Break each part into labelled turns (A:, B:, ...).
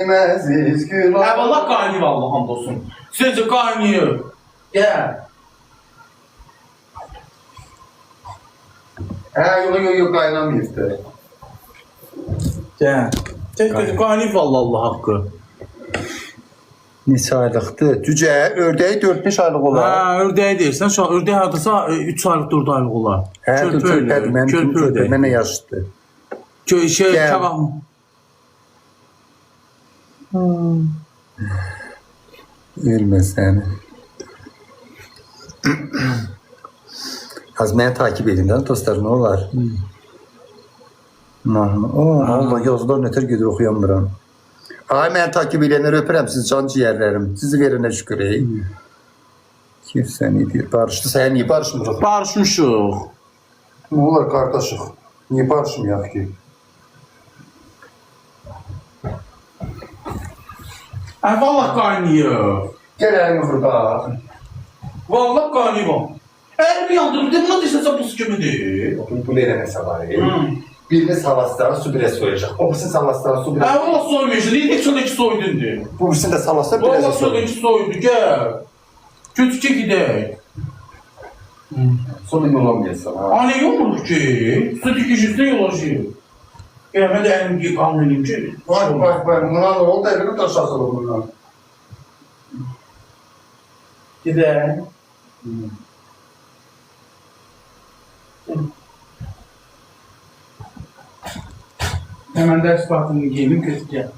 A: Aziz gül.
B: Valla kaynıyor vallahi hamdolsun. Sizce kaynıyor. Gel.
A: Yok kaynamıyordu.
B: Gel. Tek kaynıyor vallahi Allah hakkı.
A: Neçə aylıqdır? Cücə, ördəyi 4-5 aylıq olar.
B: Ha, ördeği deyirsən. Şu an ördeği hardasa 3 aylık 4 aylık olar.
A: Körpədir, mənim körpə, mənə yaşlıdır.
B: Kebab mı?
A: Ölmə səni. Az məni takip edin də, dostlar, nə olar? Allah, yazılar nətər gedir, oxuyamıram. Ay, məni takip edənləri öpürəm, siz can ciyərlərim. Sizi verənə şükür, ey. Kim səni deyir, barışdı, səni niyə barışmırıq?
B: Barışmışıq.
A: Nə olar, qardaşıq? Niyə barışmayaq ki?
B: Vallahi kaynıyor.
A: Gəl əlini xırda.
B: Vallahi kaynıyor. Elimi yandırım dedim, ne diysen buz gibidir.
A: Bu eləməsə var, ey. Biriniz havaslara su birə soyacaq. O birisi havaslara su birə soyacaq.
B: Vallahi soymuyorsun. Niye tek sonraki soydun diye.
A: Bu birisini de havaslara birə
B: Vallahi
A: soyacaq.
B: sonraki soydu. Gel. Kötüce gidelim.
A: Sonra yol olmayasın, ha.
B: Anne yolmuş ki. Sütü kişisine yolaşıyor. Ben de elim yıkanmayayım ki.
A: Bak, buna ne oldu? Evini taşlasın bundan.
B: Gidelim. Hemen ders partini giyelim kötüce.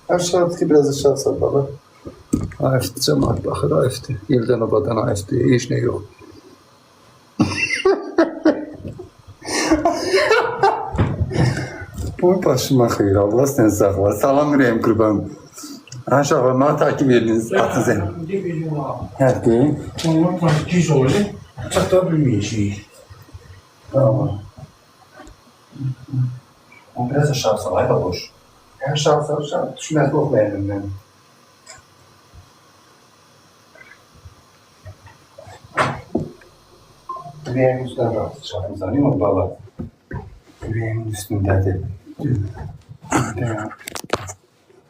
A: Aşağıdaki ki biraz aşağı sal baba. Ayıftı cemaat bakır, ayıftı. İlden obadan ayıftı. Hiç ne yok. Bu başıma xeyir. Allah seni sakla. Salam ürəyim qurban. Aşağı bana takip ediniz. Atın seni. Hə, deyim.
B: Onlar takip olur. Çata bilmeyeceğiz.
A: Tamam. Biraz aşağı sal. Ay da boş. Aşağı sal. Aşağı. Düşmez korkma elimden. Yüreğimin üstüne bıraktı. Çarpım zanıyor mu baba? Yüreğimin üstündedir.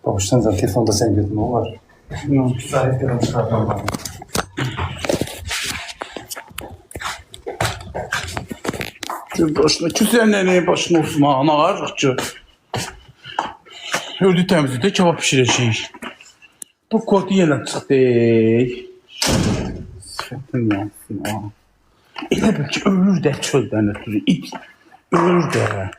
A: Babuştan zaten telefonda sen gördün o var. Güzel bir çıkartan var.
B: Başına küsenlerin başına olsun ha. Ana ağırlıkçı. Öldü temizlikte kebap pişireceğiz. Bu kodu yerine çıktı. Sıfatın yansın ha. Elə bil ki ölür də çöldən ötürü. İt ölür də.